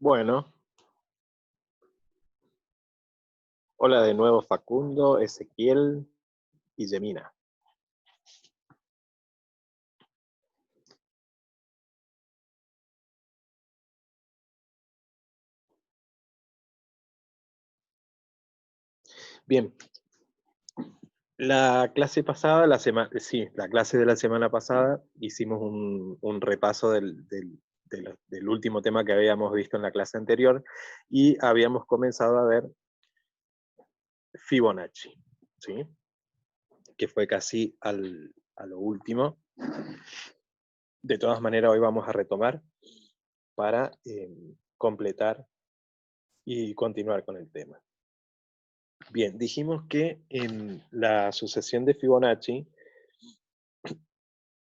Bueno, hola de nuevo Facundo, Ezequiel y Yemina. Bien, la clase pasada, la clase de la semana pasada, hicimos un repaso del último tema que habíamos visto en la clase anterior y habíamos comenzado a ver Fibonacci, ¿sí? Que fue casi a lo último. De todas maneras, hoy vamos a retomar para completar y continuar con el tema. Bien, dijimos que en la sucesión de Fibonacci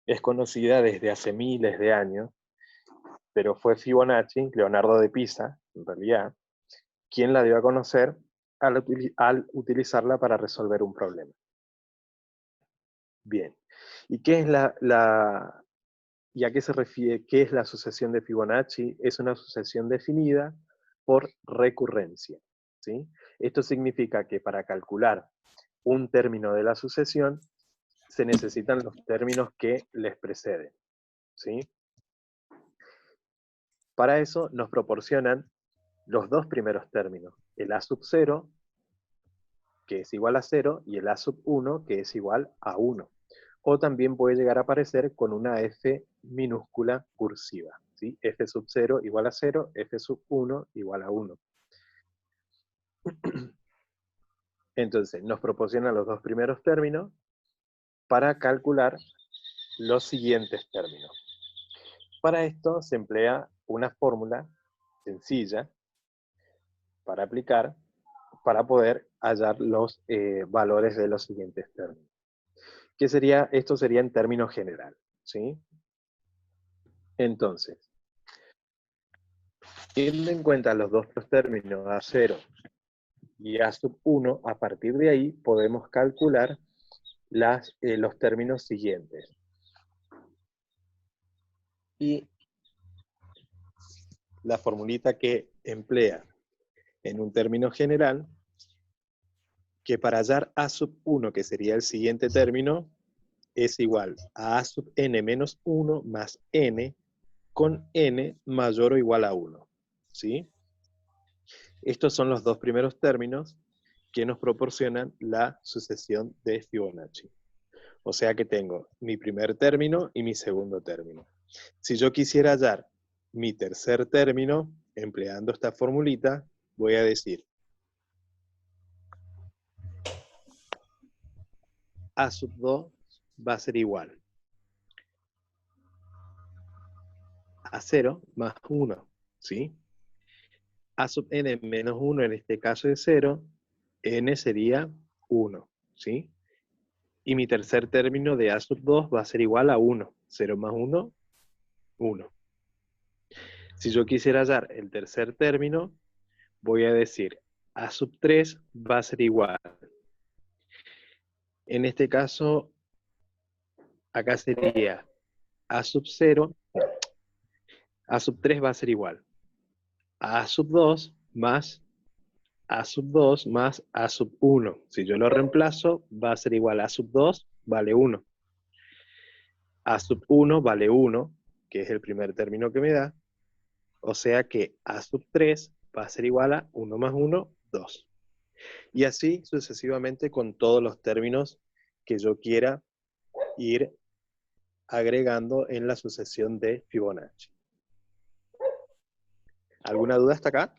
es conocida desde hace miles de años, pero fue Fibonacci, Leonardo de Pisa, en realidad, quien la dio a conocer al utilizarla para resolver un problema. Bien, ¿y qué es y a qué se refiere, qué es la sucesión de Fibonacci? Es una sucesión definida por recurrencia, ¿sí? Esto significa que para calcular un término de la sucesión, se necesitan los términos que les preceden, ¿sí? Para eso nos proporcionan los dos primeros términos, el a sub 0, que es igual a 0, y el a sub 1, que es igual a 1. O también puede llegar a aparecer con una f minúscula cursiva, ¿sí? F sub 0 igual a 0, F sub 1 igual a 1. Entonces, nos proporcionan los dos primeros términos para calcular los siguientes términos. Para esto se emplea una fórmula sencilla para aplicar, para poder hallar los valores de los siguientes términos. ¿Qué sería? Esto sería en términos general, ¿sí? Entonces, teniendo en cuenta los dos términos A0 y A sub 1, a partir de ahí podemos calcular los términos siguientes. Y la formulita que emplea en un término general, que para hallar A sub 1, que sería el siguiente término, es igual a sub n menos 1 más n con n mayor o igual a 1, ¿sí? Estos son los dos primeros términos que nos proporcionan la sucesión de Fibonacci. O sea que tengo mi primer término y mi segundo término. Si yo quisiera hallar mi tercer término, empleando esta formulita, voy a decir A sub 2 va a ser igual a 0 más 1, ¿sí? A sub n menos 1 en este caso es 0, n sería 1, ¿sí? Y mi tercer término de A sub 2 va a ser igual a 1. 0 más 1, 1. Si yo quisiera hallar el tercer término, voy a decir A sub 3 va a ser igual. En este caso, acá sería A sub 0, A sub 3 va a ser igual a A sub 2 más A sub 2 más A sub 1. Si yo lo reemplazo, va a ser igual a A sub 2 vale 1. A sub 1 vale 1, que es el primer término que me da. O sea que A sub 3 va a ser igual a 1 más 1, 2. Y así sucesivamente con todos los términos que yo quiera ir agregando en la sucesión de Fibonacci. ¿Alguna duda hasta acá?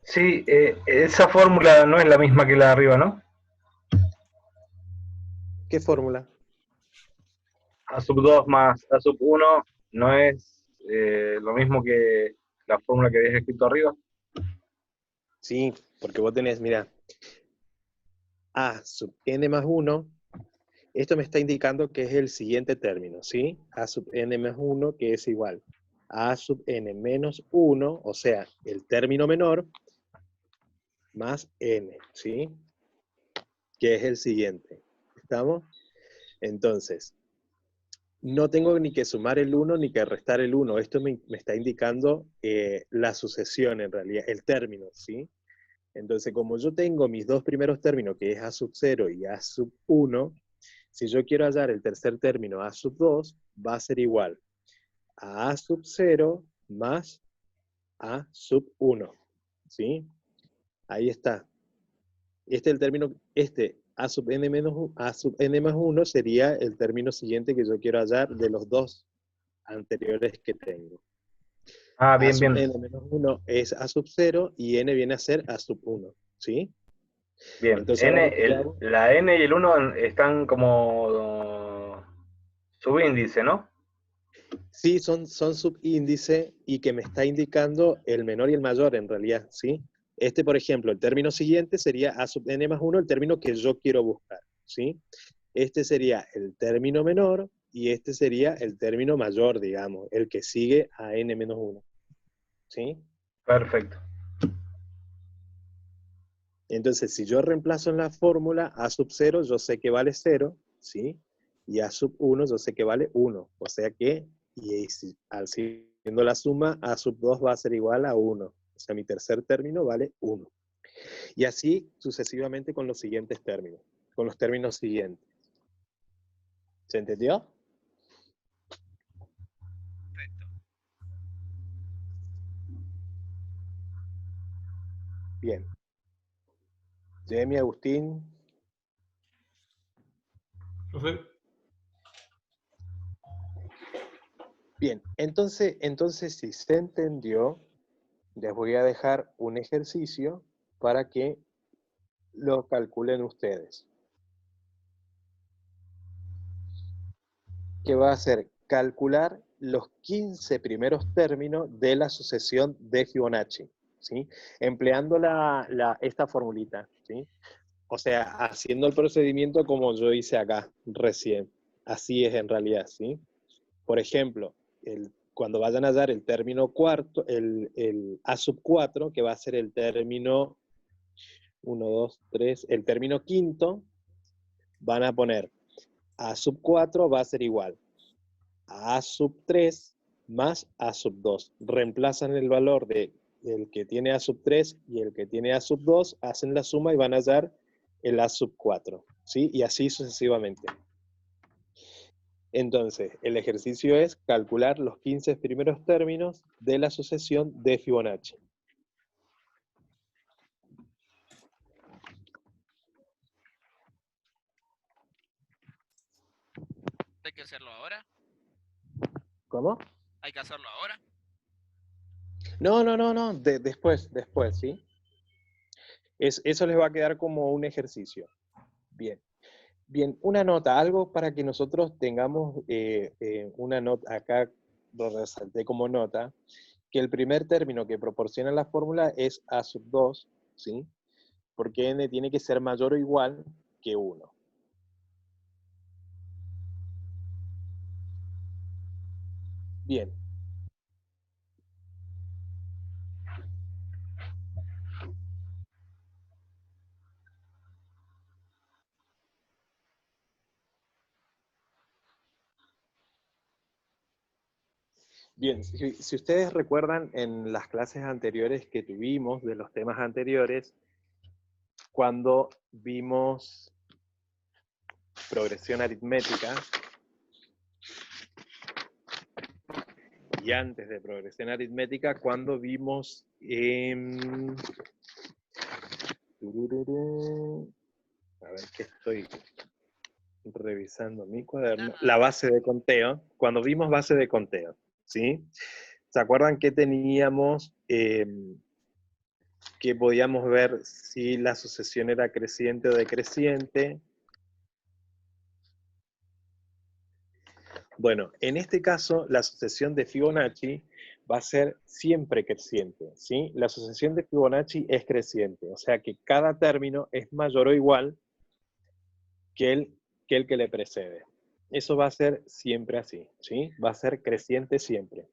Sí, esa fórmula no es la misma que la de arriba, ¿no? ¿Qué fórmula? A sub 2 más A sub 1 no es lo mismo que la fórmula que habías escrito arriba. Sí, porque vos tenés, mira, A sub n más 1, esto me está indicando que es el siguiente término, ¿sí? A sub n más 1, que es igual a A sub n menos 1, o sea, el término menor, más n, ¿sí? Que es el siguiente. ¿Estamos? Entonces, no tengo ni que sumar el 1 ni que restar el 1. Esto me está indicando la sucesión en realidad, el término, ¿sí? Entonces, como yo tengo mis dos primeros términos, que es A sub 0 y A sub 1, si yo quiero hallar el tercer término A sub 2, va a ser igual a A sub 0 más A sub 1, ¿sí? Ahí está. Este es el término, A sub n menos A sub n más 1 sería el término siguiente que yo quiero hallar de los dos anteriores que tengo. Ah, A bien, sub bien. n menos 1 es A sub 0 y n viene a ser A sub 1, ¿sí? Bien. Entonces ahora lo que yo hago, La N y el 1 están como subíndice, ¿no? sí, son subíndice y que me está indicando el menor y el mayor en realidad, ¿sí? Este, por ejemplo, el término siguiente sería A sub n más 1, el término que yo quiero buscar, ¿sí? Este sería el término menor y este sería el término mayor, digamos, el que sigue a n menos 1, ¿sí? Perfecto. Entonces, si yo reemplazo en la fórmula A sub 0, yo sé que vale 0, ¿sí? Y A sub 1 yo sé que vale 1. O sea que, haciendo la suma, A sub 2 va a ser igual a 1. O sea, mi tercer término vale 1. Y así sucesivamente con los siguientes términos, con los términos siguientes. ¿Se entendió? Perfecto. Bien. Jamie, Agustín. Profe, Bien, entonces si se entendió, les voy a dejar un ejercicio para que lo calculen ustedes. Que va a ser calcular los 15 primeros términos de la sucesión de Fibonacci, ¿sí? Empleando esta formulita, ¿sí? O sea, haciendo el procedimiento como yo hice acá recién. Así es en realidad, ¿sí? Por ejemplo, cuando vayan a dar el término cuarto, el A sub 4, que va a ser el término 1, 2, 3, el término quinto, van a poner A sub 4 va a ser igual a sub 3 más A sub 2. Reemplazan el valor del que tiene A sub 3 y el que tiene A sub 2, hacen la suma y van a hallar el A sub 4, ¿sí? Y así sucesivamente. Entonces, el ejercicio es calcular los 15 primeros términos de la sucesión de Fibonacci. ¿Hay que hacerlo ahora? ¿Cómo? ¿Hay que hacerlo ahora? No, después, ¿sí? Eso les va a quedar como un ejercicio. Bien. Bien, una nota, algo para que nosotros tengamos una nota, acá lo resalté como nota, que el primer término que proporciona la fórmula es A sub 2, ¿sí? Porque n tiene que ser mayor o igual que 1. Bien. Bien, si ustedes recuerdan en las clases anteriores que tuvimos, de los temas anteriores, cuando vimos progresión aritmética, y antes de progresión aritmética, cuando vimos a ver que estoy revisando mi cuaderno, la base de conteo, cuando vimos base de conteo, ¿sí? ¿Se acuerdan que teníamos, que podíamos ver si la sucesión era creciente o decreciente? Bueno, en este caso, la sucesión de Fibonacci va a ser siempre creciente, ¿sí? La sucesión de Fibonacci es creciente, o sea que cada término es mayor o igual que el que le precede. Eso va a ser siempre así, ¿sí? Va a ser creciente siempre.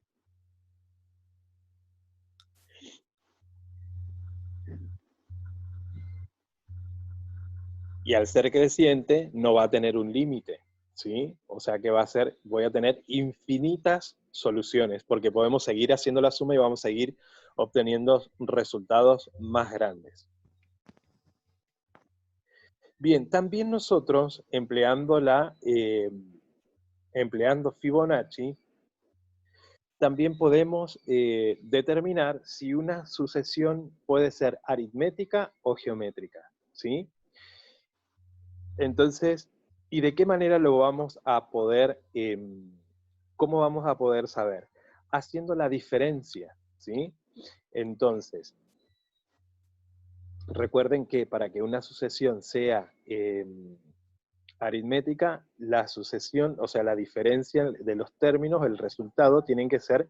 Y al ser creciente, no va a tener un límite, ¿sí? O sea que voy a tener infinitas soluciones, porque podemos seguir haciendo la suma y vamos a seguir obteniendo resultados más grandes. Bien, también nosotros, empleando Fibonacci, también podemos determinar si una sucesión puede ser aritmética o geométrica, ¿sí? Entonces, ¿y de qué manera lo vamos a poder, cómo vamos a poder saber? Haciendo la diferencia, ¿sí? Entonces, recuerden que para que una sucesión sea aritmética, la sucesión, o sea, la diferencia de los términos, el resultado, tienen que ser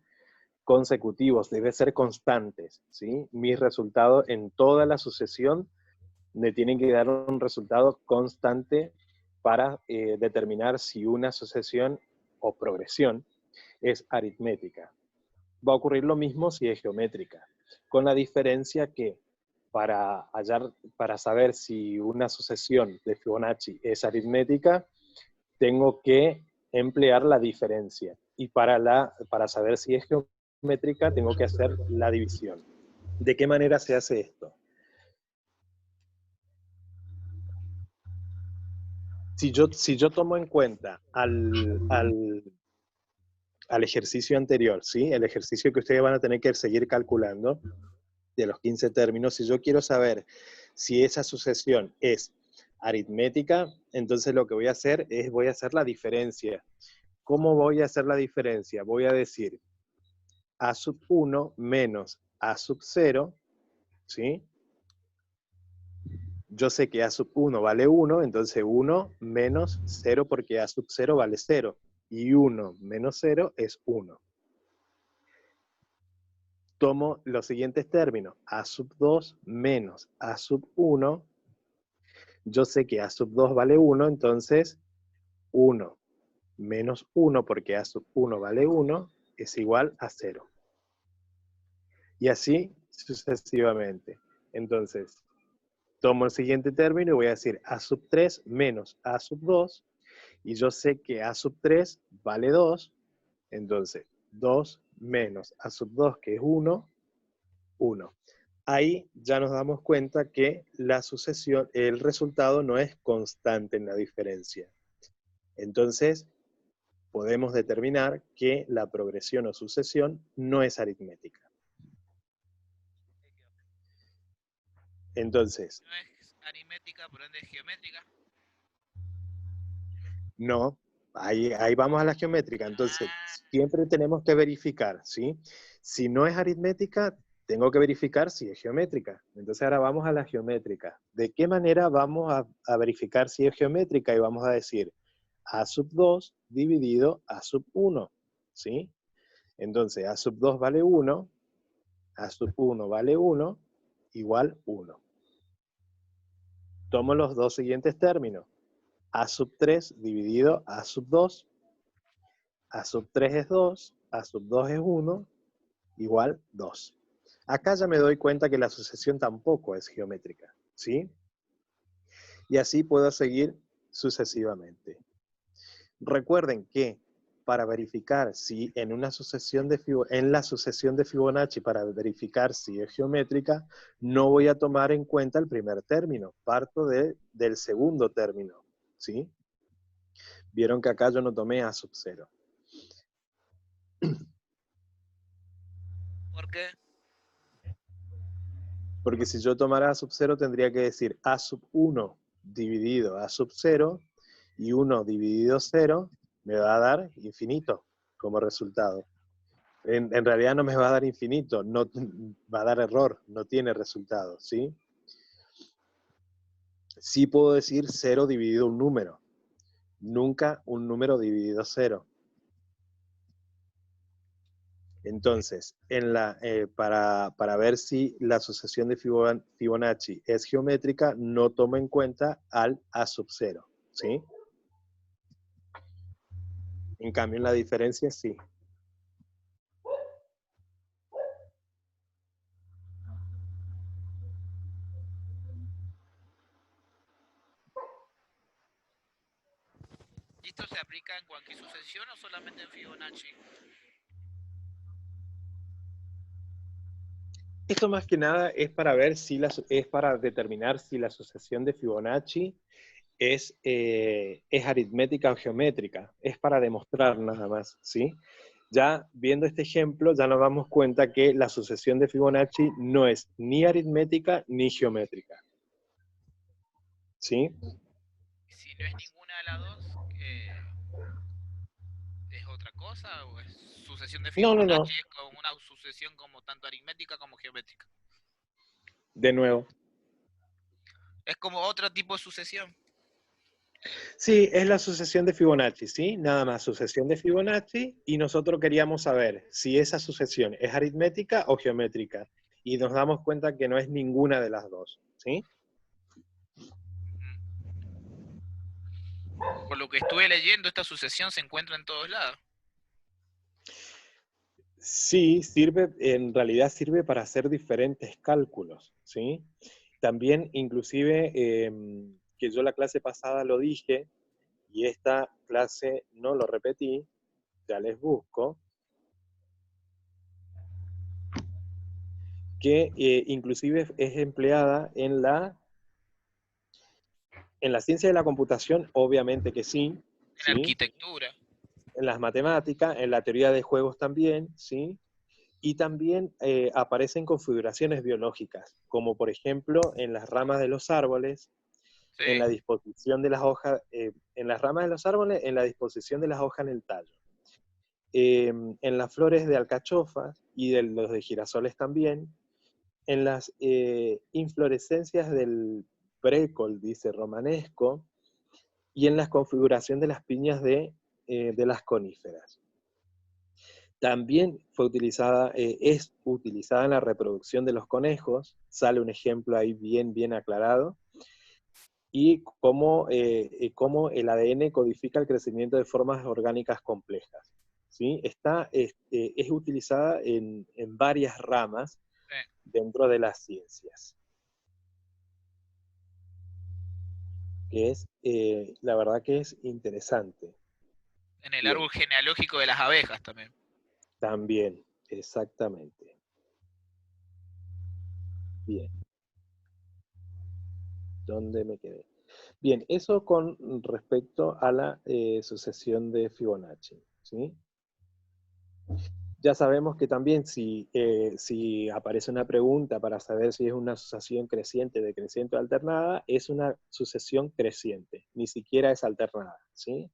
consecutivos, debe ser constantes, ¿sí? Mis resultados en toda la sucesión me tienen que dar un resultado constante para determinar si una sucesión o progresión es aritmética. Va a ocurrir lo mismo si es geométrica, con la diferencia que para saber si una sucesión de Fibonacci es aritmética, tengo que emplear la diferencia. Y para saber si es geométrica, tengo que hacer la división. ¿De qué manera se hace esto? Si yo tomo en cuenta al ejercicio anterior, ¿sí? El ejercicio que ustedes van a tener que seguir calculando, de los 15 términos, si yo quiero saber si esa sucesión es aritmética, entonces lo que voy a hacer es, voy a hacer la diferencia. ¿Cómo voy a hacer la diferencia? Voy a decir a sub 1 menos a sub 0, ¿sí? Yo sé que a sub 1 vale 1, entonces 1 menos 0 porque a sub 0 vale 0. Y 1 menos 0 es 1. Tomo los siguientes términos. A sub 2 menos a sub 1. Yo sé que a sub 2 vale 1, entonces 1 menos 1 porque a sub 1 vale 1 es igual a 0. Y así sucesivamente. Entonces, tomo el siguiente término y voy a decir a sub 3 menos a sub 2. Y yo sé que a sub 3 vale 2. Entonces, 2 menos a sub 2, que es 1, 1. Ahí ya nos damos cuenta que la sucesión, el resultado no es constante en la diferencia. Entonces, podemos determinar que la progresión o sucesión no es aritmética. Entonces, No es aritmética, por ende es geométrica. no, ahí vamos a la geométrica. Entonces, siempre tenemos que verificar, ¿sí? Si no es aritmética, tengo que verificar si es geométrica. Entonces, ahora vamos a la geométrica. ¿De qué manera vamos a verificar si es geométrica? Y vamos a decir a sub 2 dividido a sub 1, ¿sí? Entonces, a sub 2 vale 1, a sub 1 vale 1, igual 1. Tomo los dos siguientes términos. A sub 3 dividido a sub 2. A sub 3 es 2, a sub 2 es 1, igual 2. Acá ya me doy cuenta que la sucesión tampoco es geométrica, ¿sí? Y así puedo seguir sucesivamente. Recuerden que para verificar si en la sucesión de Fibonacci, para verificar si es geométrica, no voy a tomar en cuenta el primer término, parto del segundo término, ¿sí? Vieron que acá yo no tomé a sub 0. ¿Por qué? Porque si yo tomara a sub 0, tendría que decir a sub 1 dividido a sub 0, y 1 dividido 0 me va a dar infinito como resultado. En realidad no me va a dar infinito, no, va a dar error, no tiene resultado, ¿sí? Sí puedo decir 0 dividido un número, nunca un número dividido 0. Entonces, para ver si la sucesión de Fibonacci es geométrica, no tomo en cuenta al A sub 0, ¿sí? En cambio, en la diferencia, sí. Y ¿Esto se aplica en cualquier sucesión o solamente en Fibonacci? Esto más que nada es para ver si es para determinar si la sucesión de Fibonacci es aritmética o geométrica. Es para demostrar nada más, ¿sí? Ya viendo este ejemplo, ya nos damos cuenta que la sucesión de Fibonacci no es ni aritmética ni geométrica. ¿Sí? Si no es ninguna de las dos, ¿es otra cosa? ¿O es sucesión de No, no, no. Fibonacci? ¿Es como una sucesión como tanto aritmética como geométrica? De nuevo. Es como otro tipo de sucesión. Sí, es la sucesión de Fibonacci, ¿sí? Nada más, sucesión de Fibonacci, y nosotros queríamos saber si esa sucesión es aritmética o geométrica, y nos damos cuenta que no es ninguna de las dos, ¿sí? Por lo que estuve leyendo, esta sucesión se encuentra en todos lados. Sí, en realidad sirve para hacer diferentes cálculos, ¿sí? También, inclusive, que yo la clase pasada lo dije, y esta clase no lo repetí, ya les busco, que inclusive es empleada en la ciencia de la computación, obviamente que sí, En ¿sí? arquitectura. En las matemáticas, en la teoría de juegos también, ¿sí? Y también aparecen configuraciones biológicas, como por ejemplo en las ramas de los árboles, Sí. en la disposición de las hojas, en las ramas de los árboles, en la disposición de las hojas en el tallo. En las flores de alcachofas y de los de girasoles también, en las inflorescencias del brécol, dice romanesco, y en la configuración de las piñas de las coníferas. También es utilizada en la reproducción de los conejos, sale un ejemplo ahí bien aclarado, y cómo el ADN codifica el crecimiento de formas orgánicas complejas. ¿Sí? Es utilizada en varias ramas Sí. dentro de las ciencias. Que la verdad que es interesante. En el Bien. árbol genealógico de las abejas también. También, exactamente. Bien. ¿Dónde me quedé? Bien, eso con respecto a la sucesión de Fibonacci, ¿sí? Ya sabemos que también si aparece una pregunta para saber si es una sucesión creciente, decreciente o alternada, es una sucesión creciente, ni siquiera es alternada, ¿sí?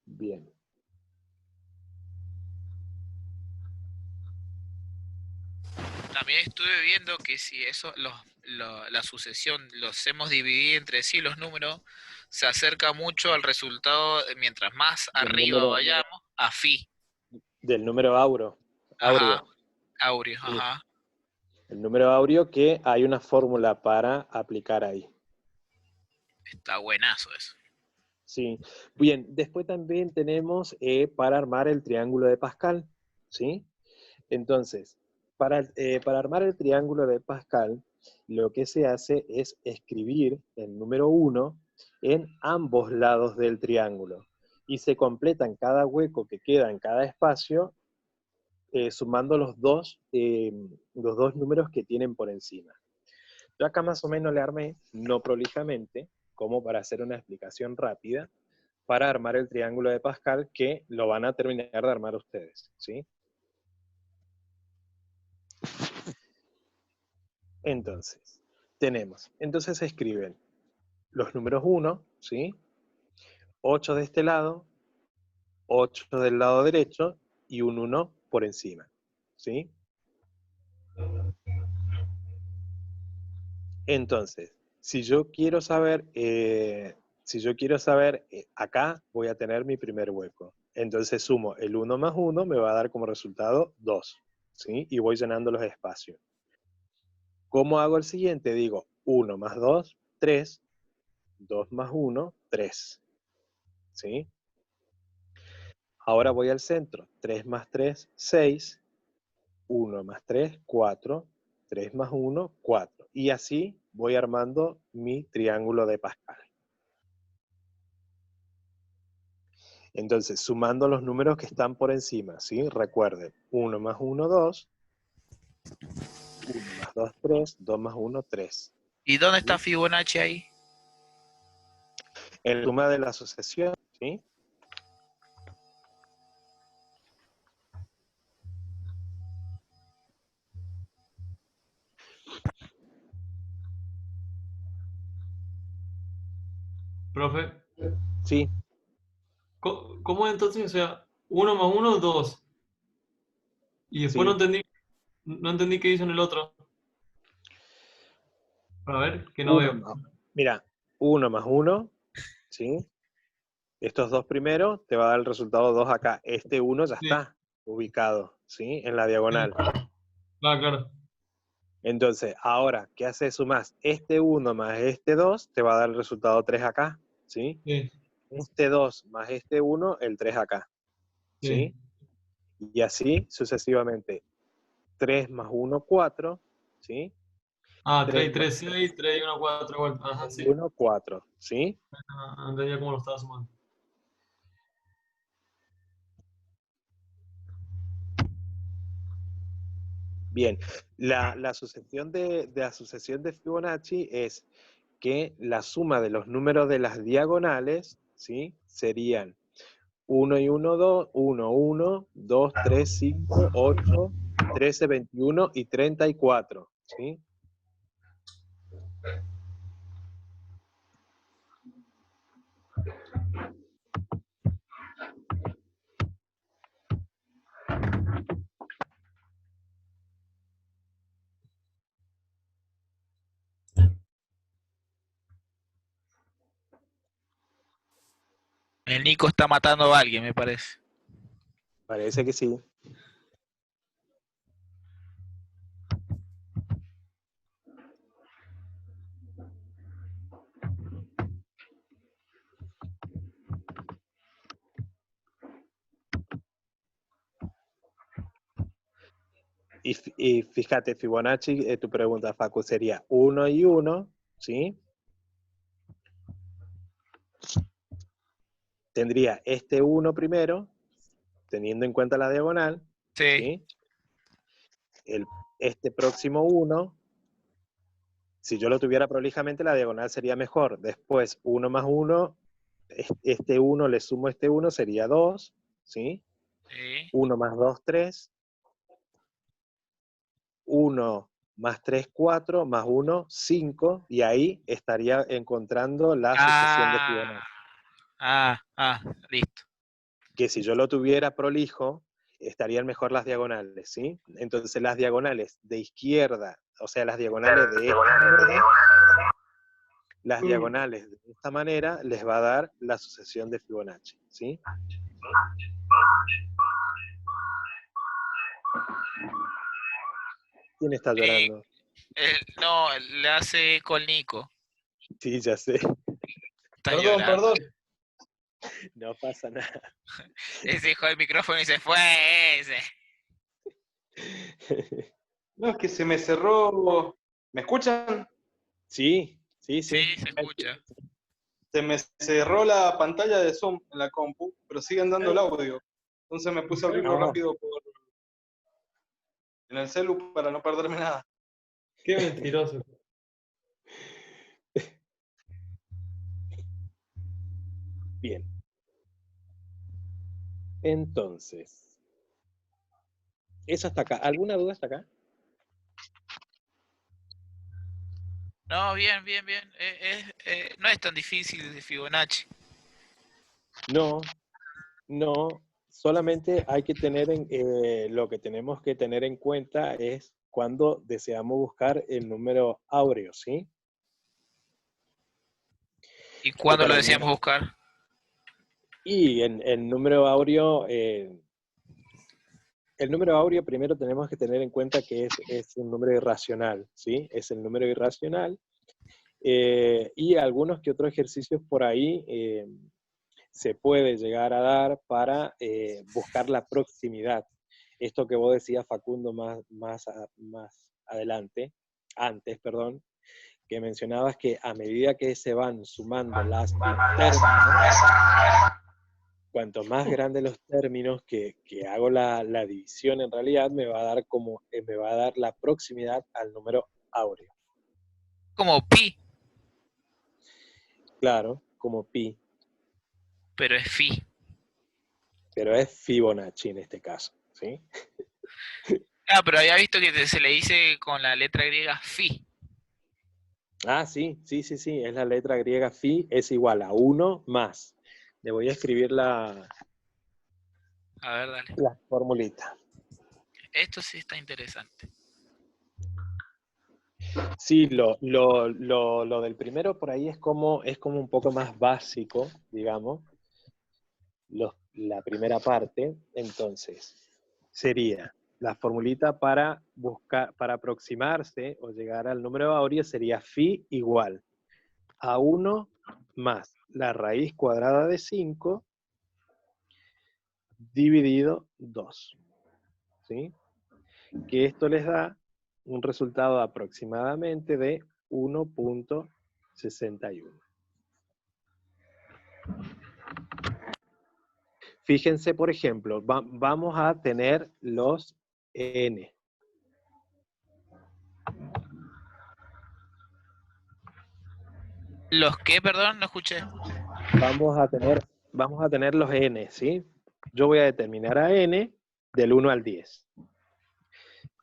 Bien. También estuve viendo que si eso, la sucesión, los hemos dividido entre sí, los números, se acerca mucho al resultado, mientras más arriba vayamos, a phi. Del número áureo. Ajá, áureo, ajá. El número áureo, que hay una fórmula para aplicar ahí. Está buenazo eso. Sí. Bien, después también tenemos para armar el triángulo de Pascal, ¿sí? Entonces, para armar el triángulo de Pascal, lo que se hace es escribir el número 1 en ambos lados del triángulo. Y se completan cada hueco que queda en cada espacio, sumando los dos números que tienen por encima. Yo acá más o menos le armé, no prolijamente, como para hacer una explicación rápida, para armar el triángulo de Pascal, que lo van a terminar de armar ustedes, ¿sí? Entonces se escriben los números 1, ¿sí? 8 de este lado, 8 del lado derecho y un 1 por encima, ¿sí? Entonces, si yo quiero saber, acá voy a tener mi primer hueco. Entonces sumo el 1 más 1, me va a dar como resultado 2, ¿sí? Y voy llenando los espacios. ¿Cómo hago el siguiente? Digo 1 más 2, 3, 2 más 1, 3, ¿sí? Ahora voy al centro. 3 más 3, 6. 1 más 3, 4. 3 más 1, 4. Y así voy armando mi triángulo de Pascal. Entonces, sumando los números que están por encima, ¿sí? Recuerden, 1 más 1, 2. 1 más 2, 3. 2 más 1, 3. ¿Y dónde está ¿Sí? Fibonacci ahí? En la suma de la sucesión, ¿sí? Profe, Sí, ¿cómo entonces? O sea, 1 más 1, 2. Y después sí. no entendí qué hizo en el otro. A ver, que no 1 veo. más, mira, 1 más 1, ¿sí? Estos dos primeros te va a dar el resultado 2 acá. Este 1 ya Sí, está ubicado, ¿sí? En la sí. diagonal. Claro. Entonces, ahora, ¿qué haces? Sumás este 1 más este 2, te va a dar el resultado 3 acá, ¿sí? Sí, Este 2 más este 1, el 3 acá, sí. ¿sí? Y así sucesivamente. 3 más 1, 4, ¿sí? Ah, 3 3 y más 3, 6, 3 y 1, 4 vueltas. Ajá, 3 y sí. 1, 4, ¿sí? No entendía cómo lo estaba sumando. Bien, la sucesión la sucesión de Fibonacci es que la suma de los números de las diagonales, ¿sí? Serían 1 y 1, 2, 1, 1, 2, 3, 5, 8, 13, 21 y 34, ¿sí? El Nico está matando a alguien, me parece. Parece que sí. Y fíjate, Fibonacci, tu pregunta, Facu, sería 1 y 1, ¿sí? Tendría este 1 primero, teniendo en cuenta la diagonal, Sí. ¿sí? Este próximo 1, si yo lo tuviera prolijamente, la diagonal sería mejor. Después, 1 más 1, este 1 le sumo este 1, sería 2, ¿sí? Sí. 1 más 2, 3. 1 más 3, 4, más 1, 5, y ahí estaría encontrando la sucesión de Fibonacci. Listo. Que si yo lo tuviera prolijo, estarían mejor las diagonales, ¿sí? Entonces las diagonales de izquierda, o sea, las diagonales de esta manera, las diagonales de esta manera les va a dar la sucesión de Fibonacci, ¿sí? ¿Quién está llorando? No, le hace eco al Nico. Sí, ya sé, Está Perdón, llorando. perdón. no pasa nada. Ese dijo el micrófono y se fue ese. No, es que se me cerró. ¿Me escuchan? Sí, sí, Sí, sí. se escucha. Se me cerró la pantalla de Zoom en la compu, pero siguen dando el audio. Entonces me puse a abrirlo Ah, rápido en el celu para no perderme nada. Qué mentiroso. bien. Entonces, eso hasta acá. ¿Alguna duda hasta acá? No, bien. No es tan difícil de Fibonacci. No, no. Solamente hay que tener lo que tenemos que tener en cuenta es cuando deseamos buscar el número áureo, ¿sí? ¿Y Que cuándo lo para decíamos buscar? y en el número áureo, el número áureo primero tenemos que tener en cuenta que es un número irracional, ¿sí? Es el número irracional. Y algunos que otros ejercicios por ahí se puede llegar a dar para buscar la proximidad. Esto que vos decías, Facundo, más adelante, antes, perdón, que mencionabas que a medida que se van sumando los términos, cuanto más grandes los términos que hago la división, en realidad me va a dar la proximidad al número áureo. Como pi, Claro, como pi, pero es phi. pero es Fibonacci en este caso, ¿sí? Ah, pero había visto que se le dice con la letra griega phi. Ah, sí, es la letra griega phi, es igual a 1 más. Le voy a escribir la A ver, dale. formulita. Esto sí está interesante. Sí, lo del primero por ahí es como un poco más básico, digamos, la primera parte. Entonces, sería la formulita para aproximarse o llegar al número áureo sería phi igual a 1 más la raíz cuadrada de 5 dividido 2. ¿Sí? Que esto les da un resultado aproximadamente de 1.61. Fíjense, por ejemplo, vamos a tener los n. ¿Los qué, perdón? No escuché. Vamos a tener los n, ¿sí? Yo voy a determinar a n del 1 al 10.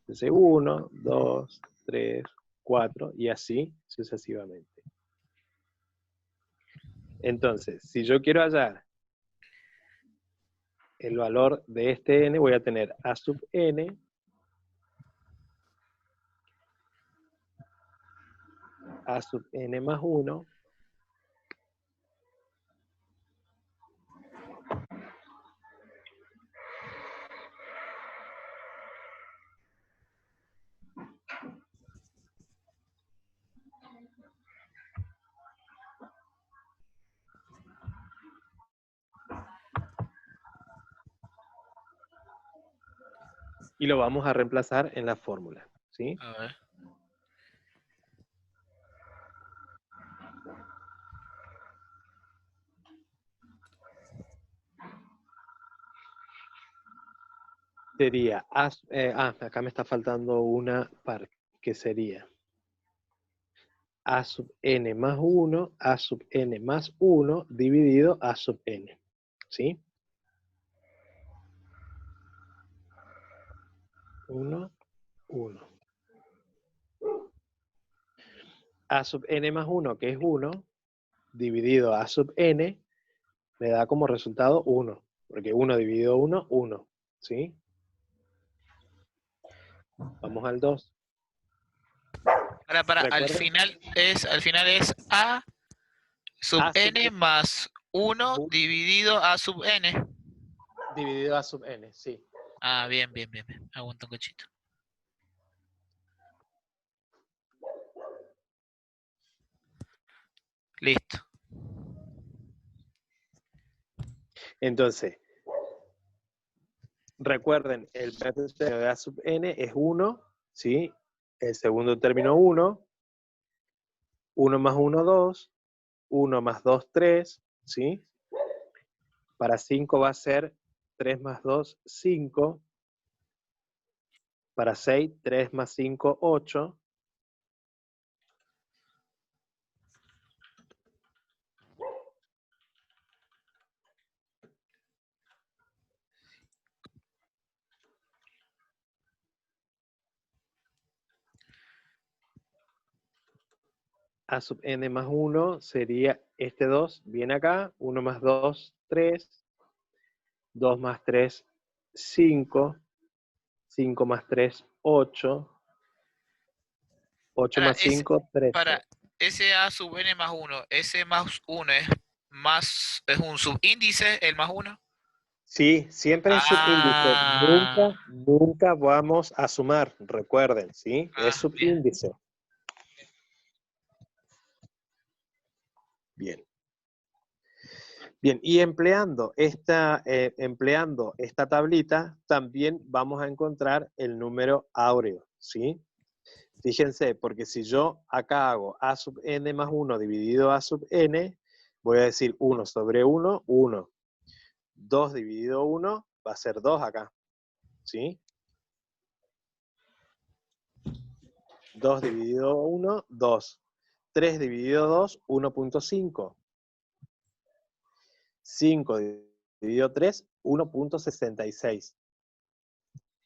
Entonces 1, 2, 3, 4 y así sucesivamente. Entonces, si yo quiero hallar el valor de este n, voy a tener a sub n más 1 y lo vamos a reemplazar en la fórmula, ¿sí? A ver. Sería, acá me está faltando una parte, que sería a sub n más 1, a sub n más 1 dividido a sub n, ¿sí? 1, 1. A sub n más 1, que es 1, dividido a sub n, me da como resultado 1, porque 1 dividido 1, 1, ¿sí? Vamos al 2. Para, al ¿Recuerdan? final es a sub A sub n más 1 dividido a sub n. dividido a sub n, sí. Ah, bien. Aguanta un cachito. Listo. Entonces, recuerden, el primer término de a sub n es 1, ¿sí? El segundo término 1, 1 más 1, 2, 1 más 2, 3, ¿sí? Para 5 va a ser 3 más 2, 5. Para 6, 3 más 5, 8. A sub n más 1 sería este 2, viene acá, 1 más 2, 3, 2 más 3, 5, 5 más 3, 8, 8 más 5, 13. Para ese a sub n más 1, ese más 1 es un subíndice, el más 1. Sí, siempre es subíndice, nunca vamos a sumar, recuerden, ¿sí? Es Bien. subíndice. Bien. Bien, y empleando esta tablita, también vamos a encontrar el número áureo, ¿sí? Fíjense, porque si yo acá hago a sub n más 1 dividido a sub n, voy a decir 1 sobre 1, 1. 2 dividido 1 va a ser 2 acá, ¿sí? 2 dividido 1, 2. 3 dividido 2, 1.5. 5 dividido 3, 1.66.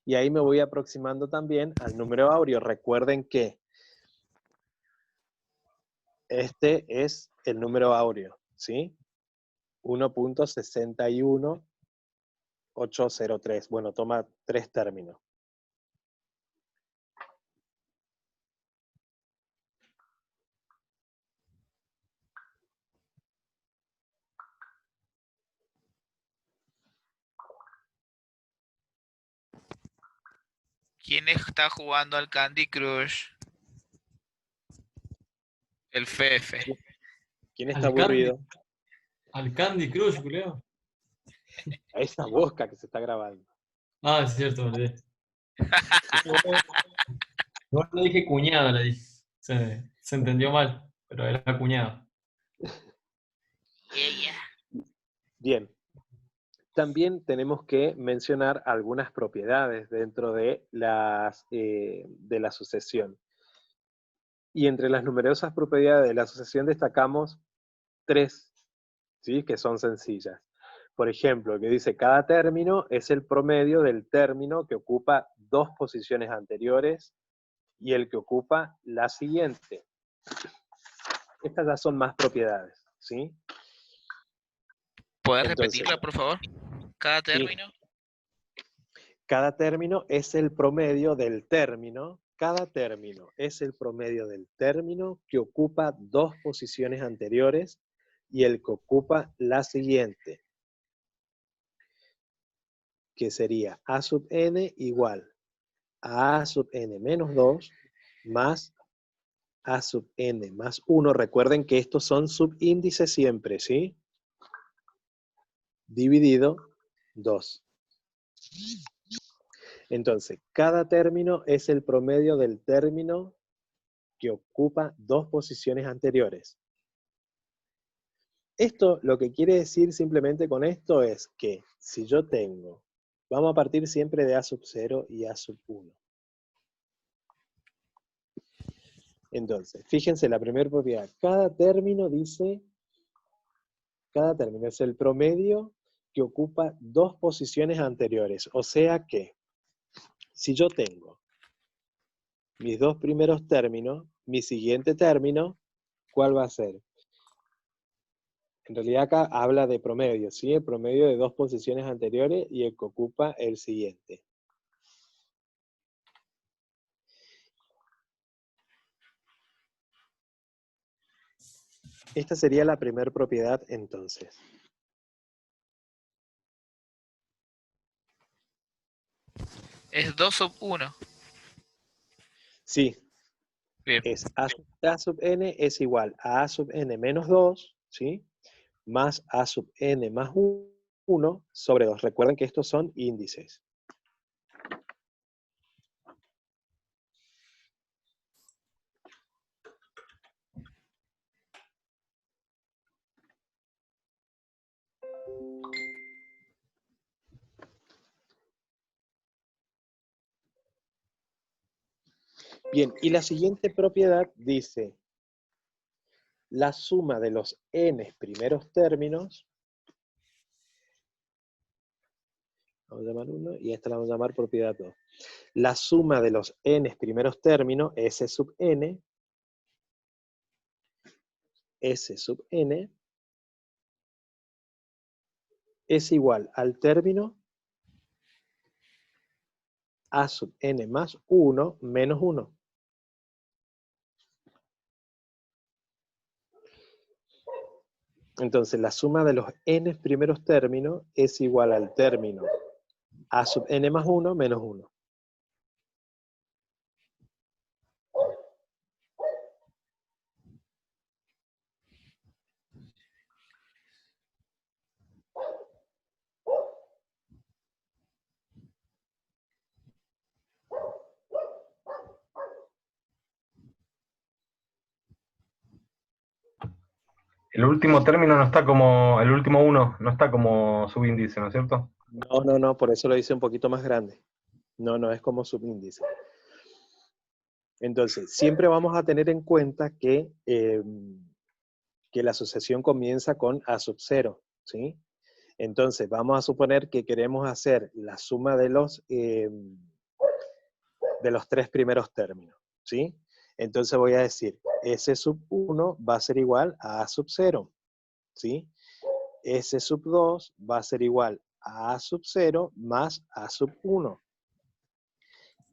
Y ahí me voy aproximando también al número áureo. Recuerden que este es el número áureo, ¿sí? 1.61803. Bueno, toma 3 términos. ¿Quién está jugando al Candy Crush? El Fefe. ¿Quién está Al Candy, aburrido? al Candy Crush, Julio. A esa boca que se está grabando. Ah, es cierto, me olvidé. No le dije cuñado, le dije. Se entendió mal, pero era cuñado. Ella. Bien. También tenemos que mencionar algunas propiedades dentro de la sucesión. Y entre las numerosas propiedades de la sucesión destacamos 3, ¿sí? Que son sencillas. Por ejemplo, que dice cada término es el promedio del término que ocupa 2 posiciones anteriores y el que ocupa la siguiente. Estas ya son más propiedades, ¿sí? ¿Puedes Entonces, repetirla, por favor? Cada sí, término. cada término es el promedio del término. Cada término es el promedio del término que ocupa 2 posiciones anteriores y el que ocupa la siguiente, que sería a sub n igual a sub n menos 2 más a sub n más 1. Recuerden que estos son subíndices siempre, ¿sí? Dividido 2. Entonces, cada término es el promedio del término que ocupa 2 posiciones anteriores. Esto lo que quiere decir simplemente con esto es que si yo tengo, vamos a partir siempre de a sub 0 y a sub 1. Entonces, fíjense la primera propiedad. Cada término es el promedio que ocupa 2 posiciones anteriores. O sea que, si yo tengo mis 2 primeros términos, mi siguiente término, ¿cuál va a ser? En realidad acá habla de promedio, ¿sí? El promedio de 2 posiciones anteriores y el que ocupa el siguiente. Esta sería la primera propiedad entonces. Es 2 sub 1. Sí, Bien. es a sub n es igual a sub n menos 2, ¿sí? Más a sub n más 1 sobre 2. Recuerden que estos son índices. Bien, y la siguiente propiedad dice, la suma de los n primeros términos, vamos a llamar 1, y esta la vamos a llamar propiedad 2. La suma de los n primeros términos, s sub n, es igual al término a sub n más 1 menos 1. Entonces, la suma de los n primeros términos es igual al término a sub n más 1 menos 1. El último término no está como, el último uno no está como subíndice, ¿no es cierto? No, por eso lo hice un poquito más grande. No es como subíndice. Entonces, siempre vamos a tener en cuenta que la asociación comienza con A sub 0, ¿sí? Entonces, vamos a suponer que queremos hacer la suma de los 3 primeros términos, ¿sí? Entonces voy a decir, S sub 1 va a ser igual a A sub 0, ¿sí? S sub 2 va a ser igual a sub 0 más A sub 1.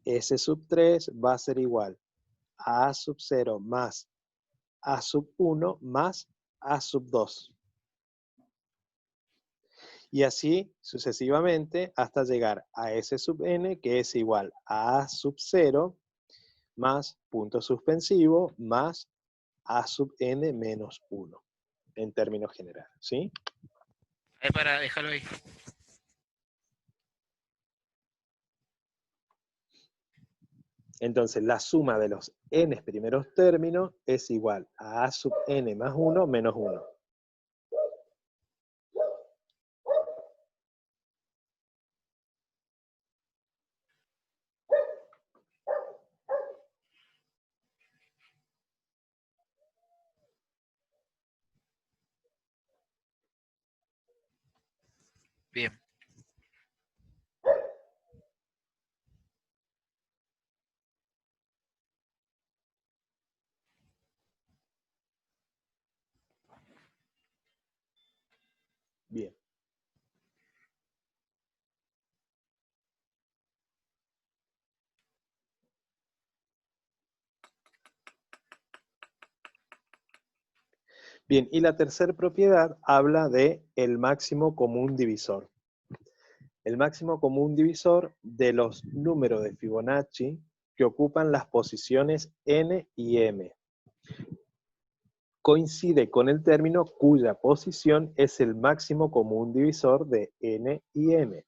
S sub 3 va a ser igual a A sub 0 más A sub 1 más A sub 2. Y así sucesivamente hasta llegar a S sub n, que es igual a A sub 0 más punto suspensivo más A sub n menos 1, en términos generales, ¿sí? Ahí para dejarlo ahí. Entonces, la suma de los n primeros términos es igual a A sub n más 1 menos 1. Bien. Bien. Bien, y la tercera propiedad habla de el máximo común divisor. El máximo común divisor de los números de Fibonacci que ocupan las posiciones n y m. Coincide con el término cuya posición es el máximo común divisor de n y m.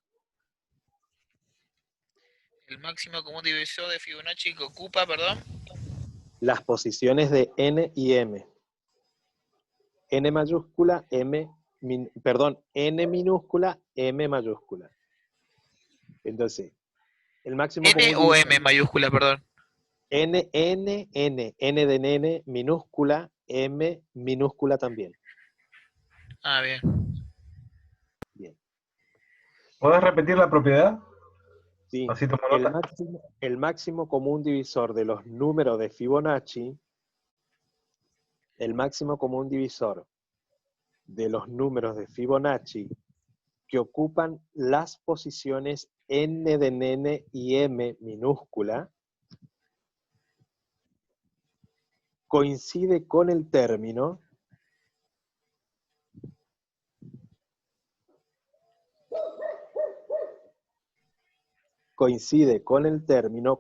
El máximo común divisor de Fibonacci que ocupa, perdón. Las posiciones de n y m. N mayúscula, N minúscula, M mayúscula. Entonces, el máximo N común o divisor. M mayúscula, perdón. N de nene minúscula, M minúscula también. Ah, bien. Bien. ¿Podés repetir la propiedad? Sí. Así tomo nota. El máximo común divisor de los números de Fibonacci, el máximo común divisor de los números de Fibonacci que ocupan las posiciones N de nene y M minúscula, coincide con el término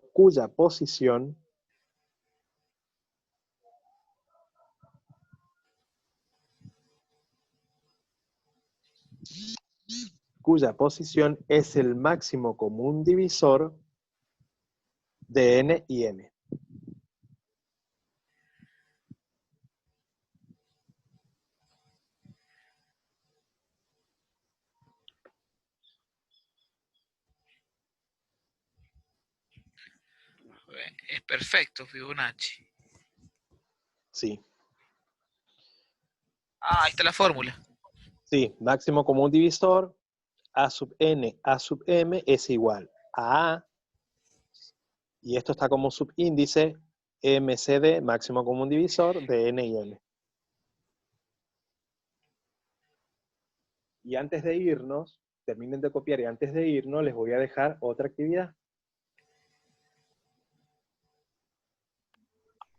cuya posición es el máximo común divisor de N y M. Es perfecto, Fibonacci. Sí. Ah, ahí está la fórmula. Sí, máximo común divisor, A sub n, A sub m es igual a A, y esto está como subíndice, MCD, máximo común divisor de N y M. Y antes de irnos, terminen de copiar y antes de irnos les voy a dejar otra actividad.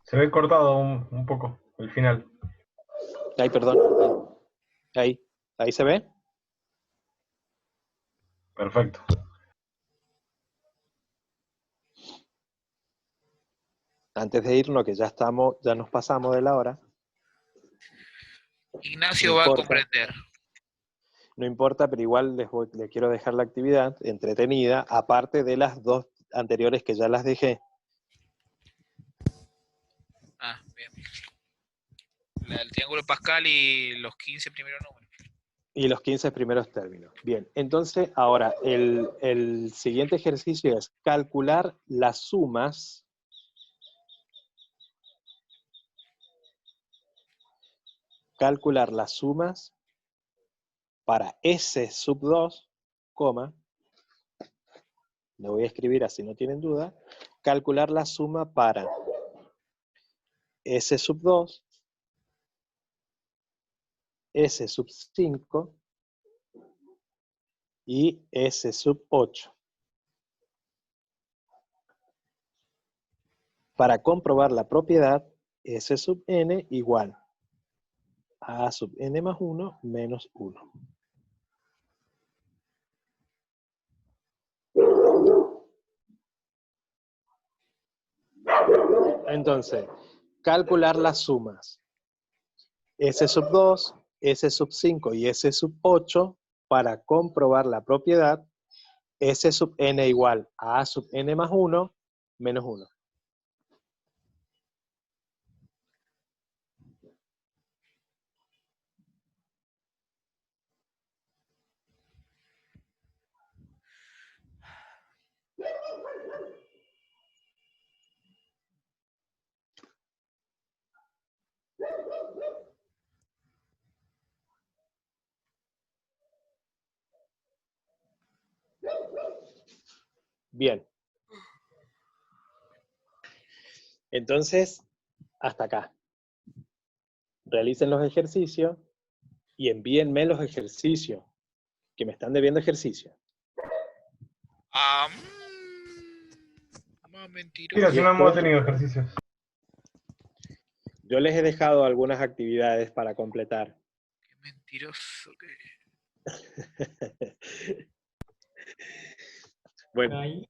Se ve cortado un poco el final. Ay, perdón. Ahí se ve. Perfecto. Antes de irnos, que ya nos pasamos de la hora. Ignacio No va a importa. comprender. No importa, pero igual les quiero dejar la actividad entretenida, aparte de las dos anteriores que ya las dejé. Ah, bien. El triángulo de Pascal y los 15 primeros números. Y los 15 primeros términos. Bien, entonces ahora el siguiente ejercicio es calcular las sumas para S sub 2, coma, lo voy a escribir así no tienen duda, calcular la suma para S sub 2, S sub 5 y S sub 8. Para comprobar la propiedad, S sub n igual a sub n más 1 menos 1. Entonces, calcular las sumas S sub 2, S sub 5 y S sub 8 para comprobar la propiedad S sub n igual a sub n más 1 menos 1. Bien. Entonces, hasta acá. Realicen los ejercicios y envíenme los ejercicios, que me están debiendo ejercicios. Más Sí, mentiroso. así no hemos tenido ejercicios. Yo les he dejado algunas actividades para completar. Qué mentiroso que... Bueno, Ahí.